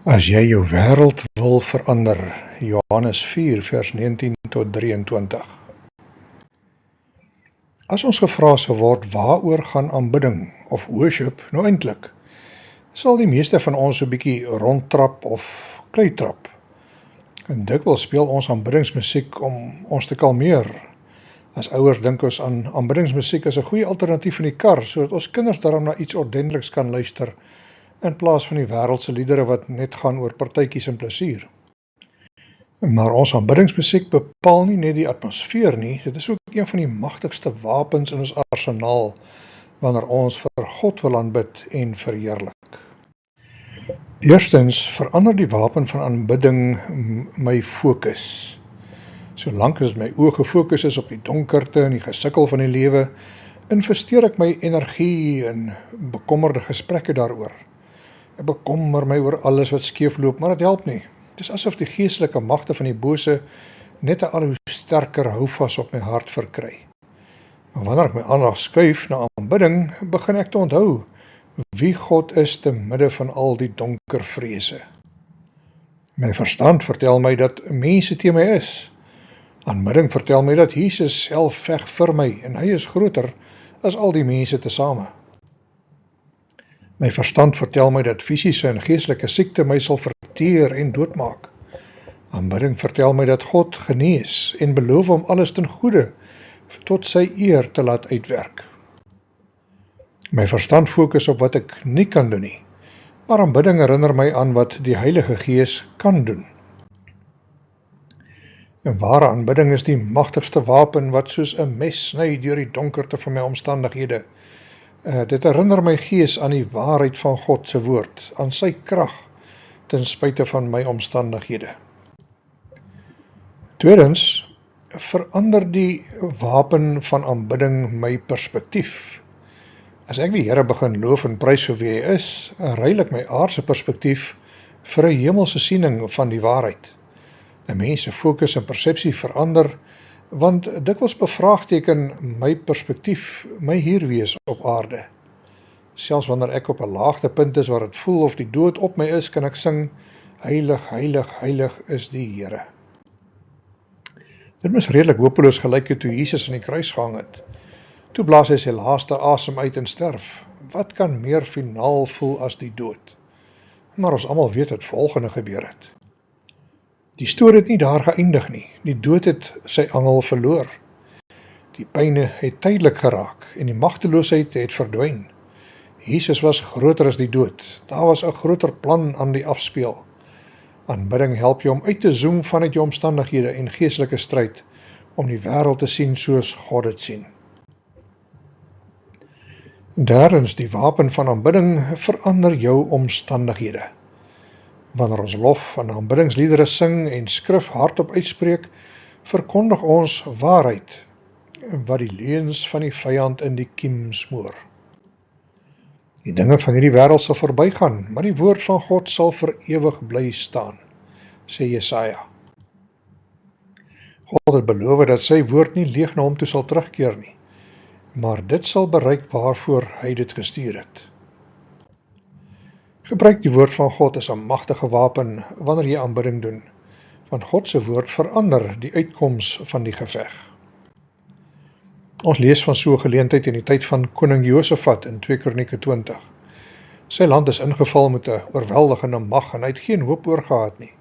As jy jou wêreld wil verander, Johannes 4 vers 19 tot 23. As ons gevra sou word waaroor gaan aanbidding of worship nou eintlik, sal die meeste van ons so 'n bietjie rondtrap of kleitrap. En dikwels speel ons aanbiddingsmusiek om ons te kalmeer. As ouers dink ons aan aanbiddingsmusiek as 'n goeie alternatief in die kar, sodat ons kinders daarom na iets ordentliks kan luister, in plaas van die wêreldse liedere wat net gaan oor partytjies en plesier. Maar ons aanbiddingsmusiek bepaal nie net die atmosfeer nie, dit is ook een van die magtigste wapens in ons arsenaal, wanneer ons vir God wil aanbid en verheerlik. Eerstens, verander die wapen van aanbidding my fokus. Solank as my oë gefokus is op die donkerte en die gesukkel van die lewe, investeer ek my energie in bekommerde gesprekke daaroor. Ek bekommer my oor alles wat skeefloop, maar dit help nie. Het is asof die geestelike magte van die bose net 'n al hoe sterker houvas op my hart verkry. Maar wanneer ek my aandag skuif na aanbidding, begin ek te onthou wie God is te midde van al die donker vrese. My verstand vertel my dat mense teen my is. Aanbidding vertel my dat Jesus self veg vir my en hy is groter as al die mense tesame. My verstand vertel my dat fisiese en geestelike siekte my sal verteer en doodmaak. Aanbidding vertel my dat God genees en beloof om alles ten goeie tot sy eer te laat uitwerk. My verstand fokus op wat ek nie kan doen nie, maar aanbidding herinner my aan wat die Heilige Gees kan doen. En ware aanbidding is die magtigste wapen wat soos 'n mes sny deur die donkerte van my omstandighede. Dit herinner my gees aan die waarheid van God se woord, aan sy krag, ten spyte van my omstandighede. Tweedens, verander die wapen van aanbidding my perspektief. As ek die Here begin loof en prys vir wie hy is, ruil ek my aardse perspektief vir 'n hemelse siening van die waarheid. 'n Mens se fokus en persepsie verander, want dikwels bevraagteken my perspektief my hierwees op aarde. Selfs wanneer ek op 'n laagtepunt is waar dit voel of die dood op my is, kan ek sing, heilig, heilig, heilig is die Here. Dit moes redelik hopeloos gelyk het toe Jesus aan die kruis gehang het. Toe blaas hy sy laaste asem uit en sterf. Wat kan meer finaal voel as die dood? Maar ons almal weet wat volgende gebeur het. Die storie het nie daar geëindig nie. Die dood het sy angel verloor. Die pyne het tydelik geraak en die magteloosheid het verdwyn. Jesus was groter as die dood. Daar was 'n groter plan aan die afspeel. Aanbidding help jou om uit te zoom vanuit jou omstandighede en geestelike stryd, om die wêreld te sien soos God dit sien. Derdens, die wapen van aanbidding verander jou omstandighede. Wanneer ons lof en aanbiddingsliedere sing en skrif hardop uitspreek, verkondig ons waarheid, wat die leuns van die vyand in die kiem smoor. Die dinge van hierdie wêreld sal verbygaan, maar die woord van God sal vir ewig bly staan, sê Jesaja. God het beloof dat sy woord nie leeg na hom toe sal terugkeer nie, maar dit sal bereik waarvoor hy dit gestuur het. Gebruik die woord van God as 'n magtige wapen wanneer jy aanbidding doen, want God se woord verander die uitkoms van die geveg. Ons lees van so 'n geleentheid in die tyd van koning Josafat in 2 Kronieke 20. Sy land is ingeval met 'n oorweldigende mag en hy het geen hoop oorgehad nie.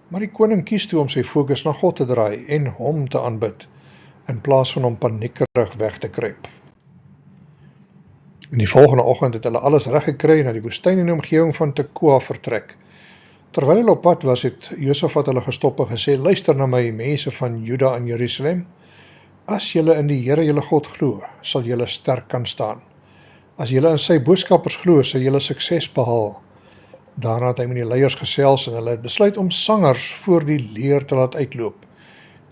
Maar die koning kies toe om sy fokus na God te draai en hom te aanbid, in plaas van om paniekerig weg te kruip. In die volgende oggend het hulle alles reg gekry en na die woestyn in die omgewing van Tekoa vertrek. Terwyl hulle op pad was, het Josafat hulle gestop en gesê, luister na my mense van Juda en Jerusalem. As julle in die Here julle God glo, sal julle sterk kan staan. As julle in sy boodskappers glo, sal julle sukses behaal. Daarna het hy met die leiers gesels en hulle het besluit om sangers voor die leer te laat uitloop.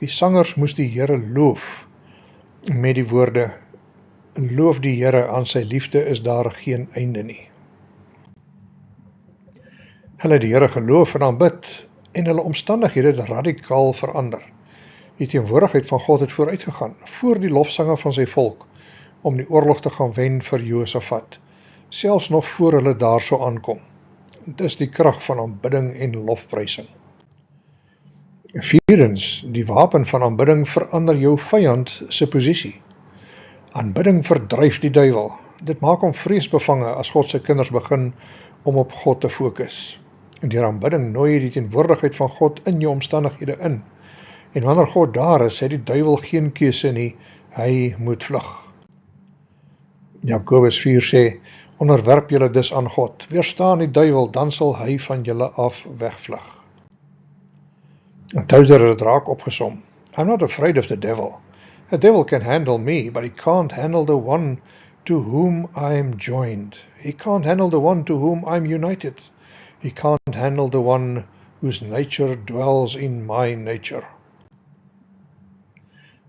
Die sangers moes die Here loof met die woorde, loof die Here, aan sy liefde is daar geen einde nie. Hulle het die Here geloof en aanbid en hulle omstandighede het radikaal verander. Die teenwoordigheid van God het vooruitgegaan, voor die lofsange van sy volk, om die oorlog te gaan wen vir Josafat, selfs nog voor hulle daar sou aankom. Dit is die krag van aanbidding en lofprysing. Vierens, die wapen van aanbidding verander jou vyand se posisie. Aanbidding verdryf die duiwel. Dit maak hom vreesbevange as God se kinders begin om op God te fokus. En deur aanbidding nooi jy die teenwoordigheid van God in jou omstandighede in. En wanneer God daar is, het die duiwel geen keuse nie, hy moet vlug. Jakobus 4 sê, onderwerp julle dus aan God, weerstaan die duiwel, dan sal hy van julle af wegvlug. En Tozer het raak opgesom, I'm not afraid of the devil. The devil can handle me, but he can't handle the one to whom I'm joined. He can't handle the one to whom I'm united. He can't handle the one whose nature dwells in my nature.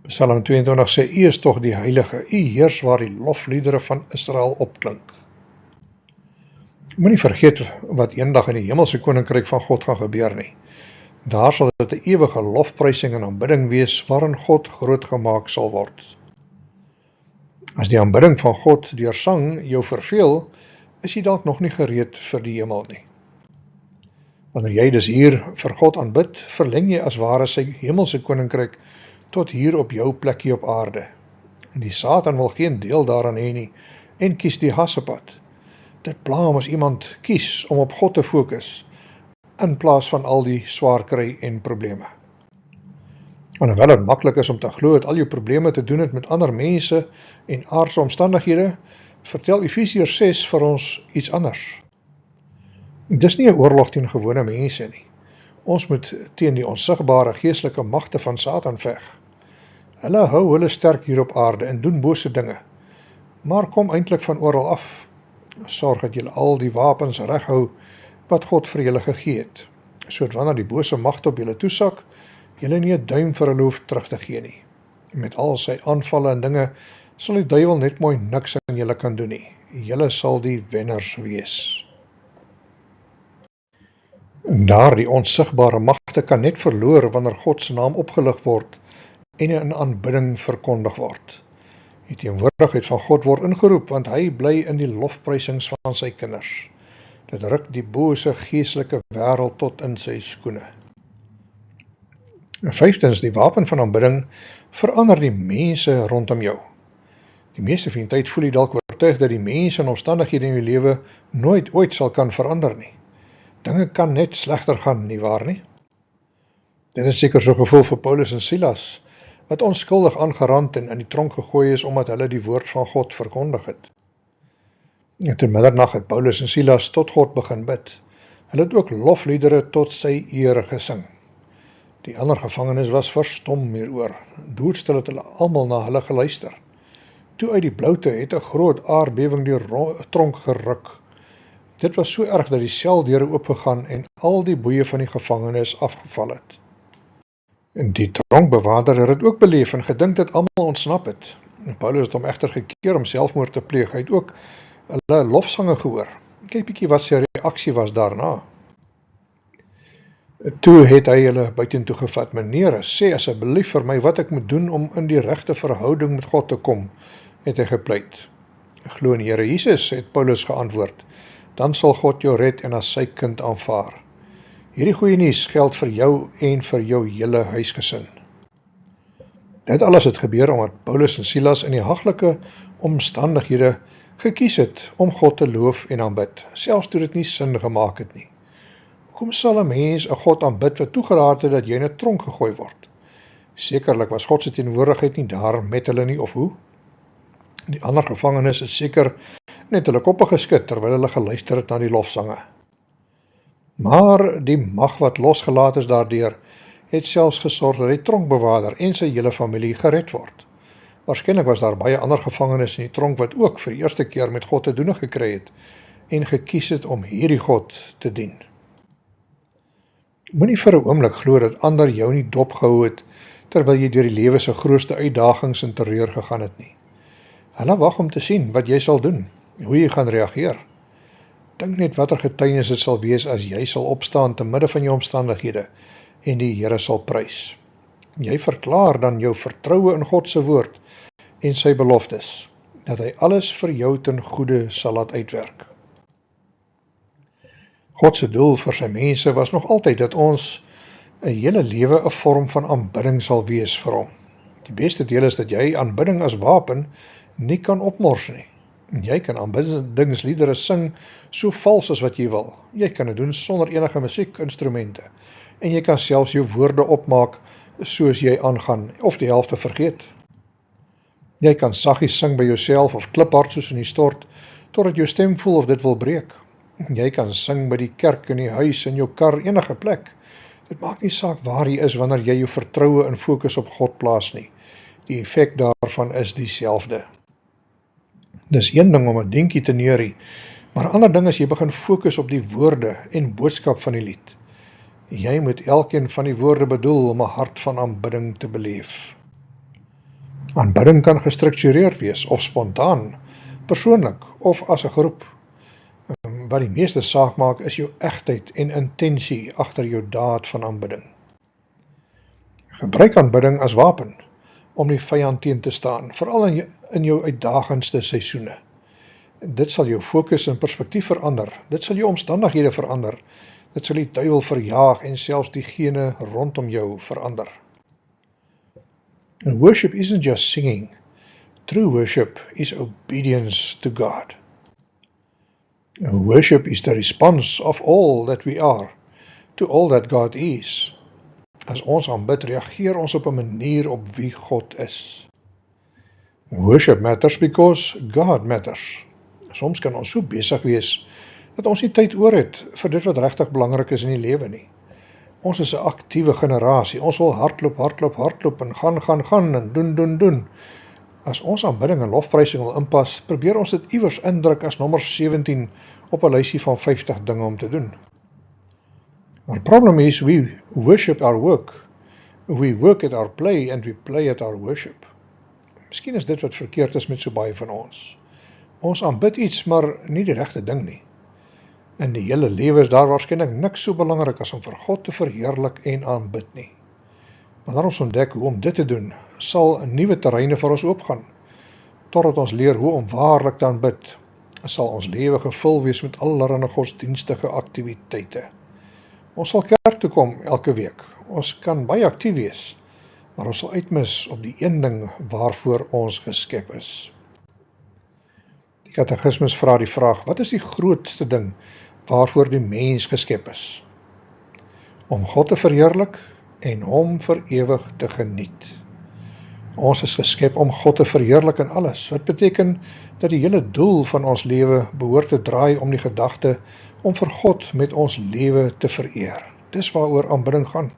Psalm 22 sê, U is tog die heilige, U heers waar die lofliedere van Israel opklink. Moenie vergeet wat eendag in die hemelse koninkryk van God gaan gebeur nie. Daar sal dit 'n ewige lofprysing en aanbidding wees waarin God groot gemaak sal word. As die aanbidding van God deur sang jou verveel, is jy dalk nog nie gereed vir die hemel nie. Wanneer jy dus hier vir God aanbid, verleng jy as ware sy hemelse koninkryk tot hier op jou plekkie op aarde. En die Satan wil geen deel daaraan hê nie en kies die hassepad. Dit pla hom as iemand kies om op God te fokus in plaas van al die swaar kry en probleme. Alhoewel het maklik is om te glo dat al jou probleme te doen het met ander mense en aardse omstandighede, vertel Efesiërs 6 vir ons iets anders. Dis nie 'n oorlog teen gewone mense nie. Ons moet teen die onsigbare geestelike magte van Satan veg. Hulle hou hulle sterk hier op aarde en doen bose dinge, maar kom eintlik van oral af. Sorg dat julle al die wapens reghou wat God vir julle gegee het, sodat wanneer die bose magte op julle toesak, julle nie 'n duim vir hulle hoef terug te gee nie. Met al sy aanvalle en dinge, sal die duiwel net mooi niks aan julle kan doen nie. Julle sal die wenners wees. En daar die onsigbare magte kan net verloor wanneer God se naam opgelig word en in aanbidding verkondig word. Die teenwoordigheid van God word ingeroep, want hy bly in die lofprysings van sy kinders. Dit ruk die bose geestelike wêreld tot in sy skoene. En vyftens, die wapen van aanbidding verander die mense rondom jou. Die meeste van die tyd voel jy dalk oortuig dat die mense en omstandighede in jou lewe nooit ooit sal kan verander nie. Dinge kan net slegter gaan, nie waar nie? Dit is seker so gevoel vir Paulus en Silas, wat onskuldig aangerand en in die tronk gegooi is omdat hulle die woord van God verkondig het. En te middernag het Paulus en Silas tot God begin bid. Hulle het ook lofliedere tot sy eer gesing. Die ander gevangenes was verstom hieroor. Doodstil het hulle almal na hulle geluister. Toe uit die bloute het 'n groot aardbewing die tronk geruk. Dit was so erg dat die seldeure oopgegaan en al die boeye van die gevangenes afgeval het. En die tronkbewaarder het dit ook beleef en gedink dat almal ontsnap het. En Paulus het hom egter gekeer om selfmoord te pleeg. Hy het ook hulle lofsange gehoor. Kyk bietjie wat sy reaksie was daarna. Toe het hy hulle buitentoe gevat. Meneer, sê asseblief vir my wat ek moet doen om in die regte verhouding met God te kom, het hy gepleit. Glo in die Here Jesus, het Paulus geantwoord. Dan sal God jou red en as sy kind aanvaar. Hierdie goeie nuus geld vir jou en vir jou hele huisgesin. Dit alles het gebeur omdat Paulus en Silas in die haglike omstandighede gekies het om God te loof en aanbid, selfs toe dit nie sin gemaak het nie. Hoekom sal 'n mens 'n God aanbid wat toegelaat het dat jy in 'n tronk gegooi word? Sekerlik was God se teenwoordigheid nie daar met hulle nie, of hoe? Die ander gevangenes het seker net hulle koppe geskit terwyl hulle geluister het na die lofsange. Maar die mag wat losgelaat is daardeur, het selfs gesorg dat die tronkbewaarder en sy hele familie gered word. Waarskynlik was daar baie ander gevangenes in die tronk wat ook vir die eerste keer met God te doen gekry het en gekies het om hierdie God te dien. Moenie vir 'n oomblik glo dat ander jou nie dop gehou het terwyl jy deur die lewe se grootste uitdagings en terreur gegaan het nie. Hulle wag om te sien wat jy sal doen, hoe jy gaan reageer. Dink net watter getuienis dit sal wees as jy sal opstaan te midde van jou omstandighede en die Here sal prys. Jy verklaar dan jou vertroue in God se woord en sy beloftes, dat hy alles vir jou ten goeie sal laat uitwerk. God se doel vir sy mense was nog altyd dat ons 'n hele lewe 'n vorm van aanbidding sal wees vir hom. Die beste deel is dat jy aanbidding as wapen nie kan opmors nie. Jy kan aanbiddingsliedere sing so vals as wat jy wil. Jy kan dit doen sonder enige musiekinstrumente. En jy kan selfs jou woorde opmaak soos jy aangaan, of die helfte vergeet. Jy kan saggies sing by jouself of kliphard soos in die stort, totdat jou stem voel of dit wil breek. Jy kan sing by die kerk, in die huis, in jou kar, enige plek. Dit maak nie saak waar jy is wanneer jy jou vertroue en fokus op God plaas nie. Die effek daarvan is dieselfde. Dis een ding om 'n dinkie te neurie, maar 'n ander ding is jy begin fokus op die woorde en boodskap van die lied. Jy moet elkeen van die woorde bedoel om 'n hart van aanbidding te beleef. Aanbidding kan gestruktureerd wees of spontaan, persoonlik of as 'n groep. Wat die meeste saak maak is jou egtheid en intensie agter jou daad van aanbidding. Gebruik aanbidding as wapen om die vyand teen te staan, veral in jou uitdagendste seisoene. Dit sal jou fokus en perspektief verander, dit sal jou omstandighede verander, dit sal die duiwel verjaag en selfs diegene rondom jou verander. And worship isn't just singing. True worship is obedience to God. And worship is the response of all that we are to all that God is. As ons aanbid, reageer ons op 'n manier op wie God is. Worship matters because God matters. Soms kan ons so besig wees dat ons nie tyd oor het vir dit wat regtig belangrik is in die lewe nie. Ons is 'n aktiewe generasie. Ons wil hardloop en gaan en doen. As ons aanbidding en lofprysing wil inpas, probeer ons dit iewers indruk as nommer 17 op 'n lysie van 50 dinge om te doen. Our problem is we worship our work. We work at our play and we play at our worship. Miskien is dit wat verkeerd is met so baie van ons. Ons aanbid iets, maar nie die regte ding nie. In die hele lewe is daar waarskynlik niks so belangrik as om vir God te verheerlik en aanbid nie. Wanneer ons ontdek hoe om dit te doen, sal 'n nuwe terreine vir ons oopgaan. Totdat ons leer hoe om waarlik te aanbid, sal ons lewe gevul wees met allerlei godsdienstige aktiwiteite. Ons sal kerk toe kom elke week. Ons kan baie aktief wees, maar ons sal uitmis op die een ding waarvoor ons geskep is. Die Katekismus vra die vraag, wat is die grootste ding waarvoor die mens geskep is? Om God te verheerlik en hom vir ewig te geniet. Ons is geskep om God te verheerlik in alles, wat beteken dat die hele doel van ons lewe behoort te draai om die gedagte om vir God met ons lewe te vereer. Dis waaroor aanbidding gaan.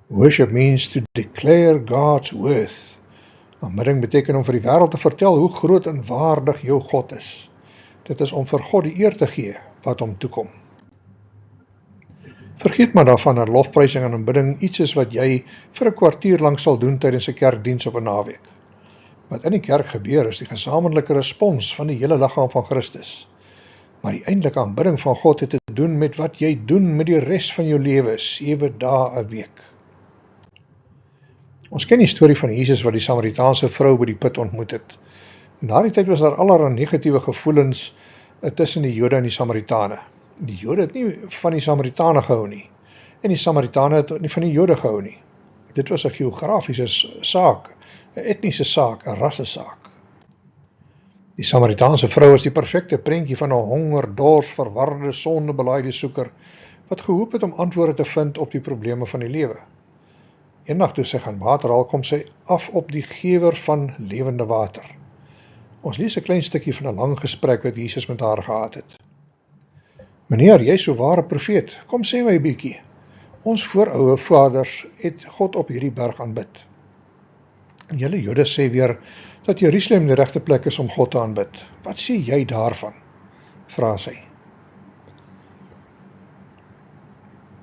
Worship means to declare God's worth. Aanbidding beteken om vir die wêreld te vertel hoe groot en waardig jou God is. Dit is om vir God die eer te gee wat hom toekom. Vergeet maar daarvan dat lofprysing en aanbidding iets is wat jy vir 'n kwartier lank sal doen tydens 'n kerkdiens op 'n naweek. Wat in die kerk gebeur is die gesamentlike respons van die hele liggaam van Christus. Maar die eintlike aanbidding van God het te doen met wat jy doen met die res van jou lewe, 7 dae 'n week. Ons ken die storie van Jesus wat die Samaritaanse vrou by die put ontmoet het. In daardie tyd was daar allerlei negatiewe gevoelens tussen die Jode en die Samaritane. Die Jode het nie van die Samaritane gehou nie, en die Samaritane het nie van die Jode gehou nie. Dit was 'n geografiese saak, 'n etniese saak, 'n rasse saak. Die Samaritaanse vrou is die perfekte prentjie van 'n honger, dors, verwarde, sondebelaaide soeker, wat gehoop het om antwoorde te vind op die probleme van die lewe. Eendag toe sy gaan water haal, kom sy af op die gewer van lewende water. Ons lees 'n klein stukkie van 'n lang gesprek wat Jesus met haar gehad het. Meneer, jy is so ware profeet, kom sê my 'n bietjie. Ons voorvaders het God op hierdie berg aanbid. En julle Jode sê weer dat Jerusalem die regte plek is om God te aanbid. Wat sê jy daarvan? Vra sy.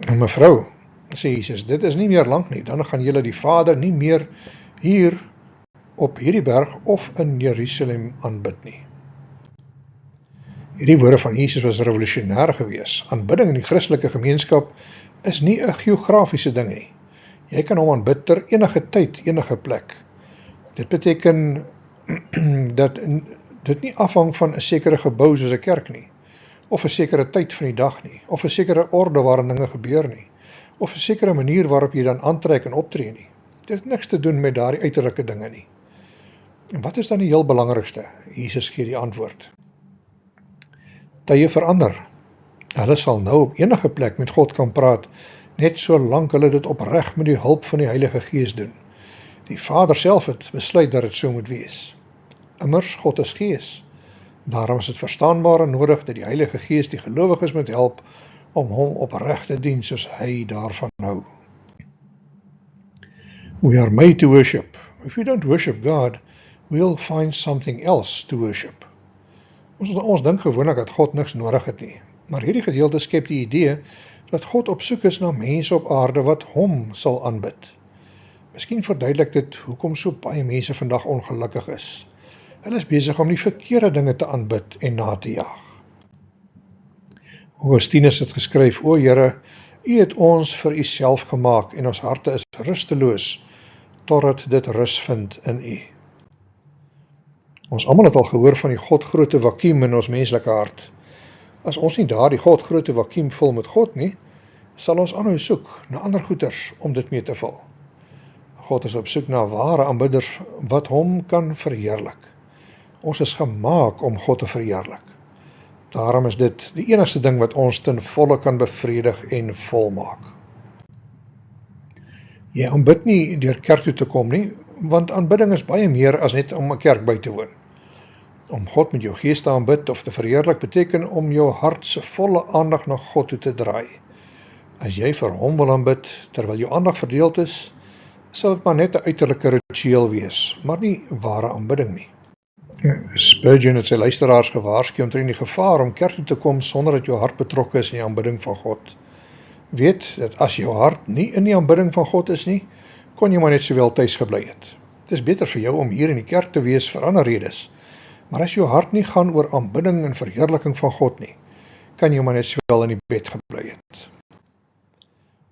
En mevrou, sê Jesus, dit is nie meer lank nie, dan gaan julle die Vader nie meer hier op hierdie berg of in Jerusalem aanbid nie. Hierdie woorde van Jesus was revolusionêr gewees. Aanbidding in die Christelike gemeenskap is nie 'n geografiese ding nie. Jy kan hom aanbid ter enige tyd, enige plek. Dit beteken dat dit nie afhang van 'n sekere gebou soos 'n kerk nie. of 'n sekere tyd van die dag nie, of 'n sekere orde waarin dinge gebeur nie, of 'n sekere manier waarop jy dan aantrek en optree nie. Dit het niks te doen met daardie uiterlike dinge nie. En wat is dan die heel belangrikste? Jesus gee die antwoord. Tye verander. Hulle sal nou op enige plek met God kan praat, net solank hulle dit opreg met die hulp van die Heilige Gees doen. Die Vader self het besluit dat dit so moet wees. Immers, God is Gees. Daarom is dit verstaanbaar en nodig dat die Heilige Gees die gelowiges moet help om hom opreg te dien soos hy daarvan hou. We are made to worship. If we don't worship God, we'll find something else to worship. Ons dink gewoonlik dat God niks nodig het nie, maar hierdie gedeelte skep die idee dat God op soek is na mense op aarde wat hom sal aanbid. Miskien verduidelik dit hoekom so baie mense vandag ongelukkig is. Hulle is besig om die verkeerde dinge te aanbid en na te jaag. Augustinus het geskryf: O Here, U het ons vir U self gemaak en ons harte is rusteloos totdat dit rus vind in U. Ons almal het al gehoor van die godgrootte vakuum in ons menslike hart. As ons nie daar die godgrootte vakuum vul met God nie, sal ons aanhou soek na ander goeders om dit mee te vul. God is op soek na ware aanbidders wat hom kan verheerlik. Ons is gemaak om God te verheerlik. Daarom is dit die enigste ding wat ons ten volle kan bevredig en volmaak. Jy aanbid nie deur kerk toe te kom nie, want aanbidding is baie meer as net om 'n kerk by te woon. Om God met jou gees te aanbid of te verheerlik beteken om jou hart se volle aandag na God toe te draai. As jy vir hom wil aanbid terwyl jou aandag verdeeld is, sal dit maar net 'n uiterlike ritueel wees, maar nie ware aanbidding nie. Spurgeon het sy luisteraars gewaarsku omtrent die gevaar om kerk toe te kom sonder dat jou hart betrokke is in die aanbidding van God. Weet dat as jou hart nie in die aanbidding van God is nie, kon jy maar net sowel tuis gebly het. Het is beter vir jou om hier in die kerk te wees vir ander redes, maar as jou hart nie gaan oor aanbidding en verheerliking van God nie, kan jy maar net sowel in die bed gebly het.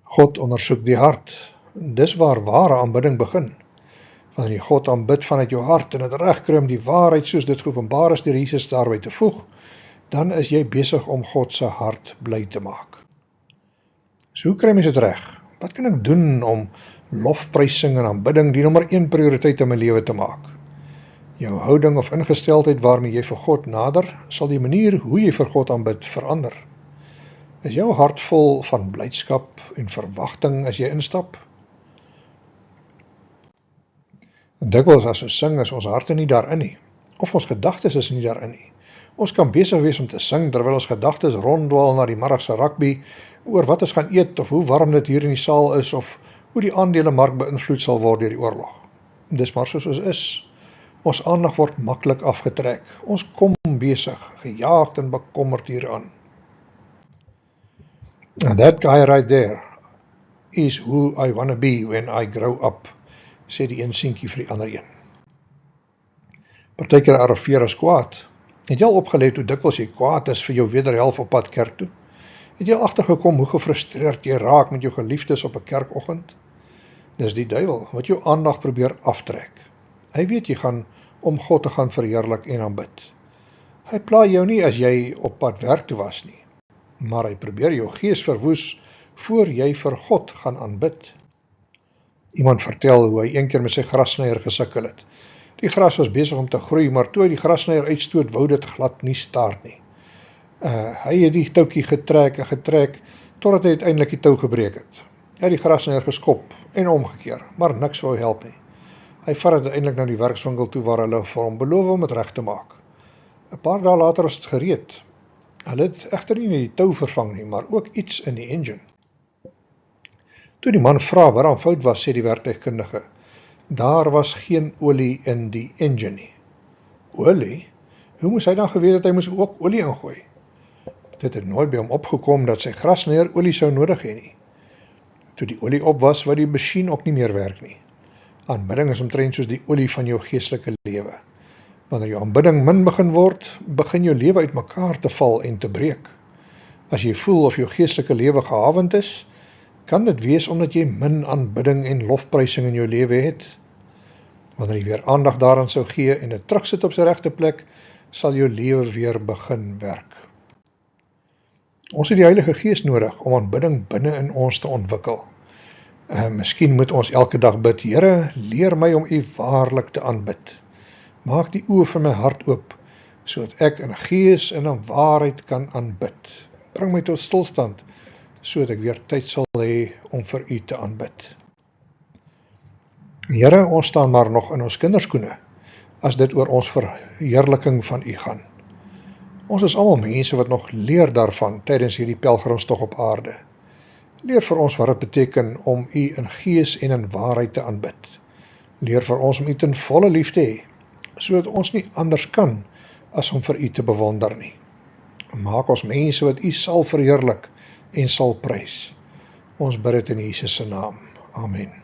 God ondersoek die hart. Dis waar ware aanbidding begin. Wanneer jy God aanbid vanuit jou hart en dit regkry om die waarheid soos dit geopenbaar is deur Jesus daarby te voeg, dan is jy besig om God se hart bly te maak. So hoe kry mens dit reg? Wat kan ek doen om lofprysing en aanbidding die nommer 1 prioriteit in my lewe te maak? Jou houding of ingesteldheid waarmee jy vir God nader, sal die manier hoe jy vir God aanbid verander. Is jou hart vol van blydskap en verwagting as jy instap? Dikwels as ons sing, is ons harte nie daarin nie, of ons gedagtes is nie daarin nie. Ons kan besig wees om te sing, terwyl ons gedagtes ronddwaal na die middagse rugby, oor wat ons gaan eet, of hoe warm dit hier in die saal is, of hoe die aandelemark beïnvloed sal word deur die oorlog. Dis maar soos ons is. Ons aandag word maklik afgetrek. Ons kom besig, gejaagd en bekommerd hieraan. And that guy right there is who I want to be when I grow up, sê die een seentjie vir die ander een. Partykeer arriveer as kwaad. Het jy al opgelet hoe dikwels jy kwaad is vir jou wederhelft op pad kerk toe? Het jy al agtergekom hoe gefrustreerd jy raak met jou geliefdes op 'n kerkoggend? Dis die duiwel wat jou aandag probeer aftrek. Hy weet jy gaan om God te gaan verheerlik en aanbid. Hy pla jou nie as jy op pad werk toe was nie, maar hy probeer jou gees verwoes voor jy vir God gaan aanbid. Iemand vertel hoe hy een keer met sy grassnyer gesukkel het. Die gras was besig om te groei, maar toe hy die grassnyer uitstoot, wou dit glad nie staart nie. Hy het die toukie getrek en getrek, totdat hy uiteindelik die tou gebreek het. Hy het die grassnyer geskop en omgekeer, maar niks wou help nie. Hy vat dit uiteindelik na die werkswinkel toe waar hulle vir hom beloof om dit reg te maak. 'n Paar dae later was dit gereed. Hulle het egter nie die tou vervang nie, maar ook iets in die engine. Toe die man vra wat aan fout was, sê die werktuigkundige, daar was geen olie in die engine nie. Olie? Hoe moes hy dan geweet dat hy moes ook olie ingooi? Dit het nooit by hom opgekom dat sy grassnyer olie sou nodig hê nie. Toe die olie op was, wou die masjien ook nie meer werk nie. Aanbidding is omtrent soos die olie van jou geestelike lewe. Wanneer jou aanbidding min begin word, begin jou lewe uitmekaar te val en te breek. As jy voel of jou geestelike lewe gehavend is, kan dit wees omdat jy min aanbidding en lofprysing in jou lewe het. Wanneer jy weer aandag daaraan sou gee en dit terugsit op sy regte plek, sal jou lewe weer begin werk. Ons het die Heilige Gees nodig om aanbidding binne in ons te ontwikkel. Miskien moet ons elke dag bid, Here, leer my om U waarlik te aanbid. Maak die oë van my hart oop, sodat ek in gees en in waarheid kan aanbid. Bring my tot stilstand, sodat ek weer tyd sal hê om vir U te aanbid. Here, ons staan maar nog in ons kinderskoene, as dit oor ons verheerliking van U gaan. Ons is almal mense wat nog leer daarvan tydens hierdie pelgrimstog op aarde. Leer vir ons wat dit beteken om U in gees en in waarheid te aanbid. Leer vir ons om U ten volle lief te hê, sodat ons nie anders kan as om vir U te bewonder nie. Maak ons mense wat U sal verheerlik en sal prys. Ons bid dit in Jesus se naam. Amen.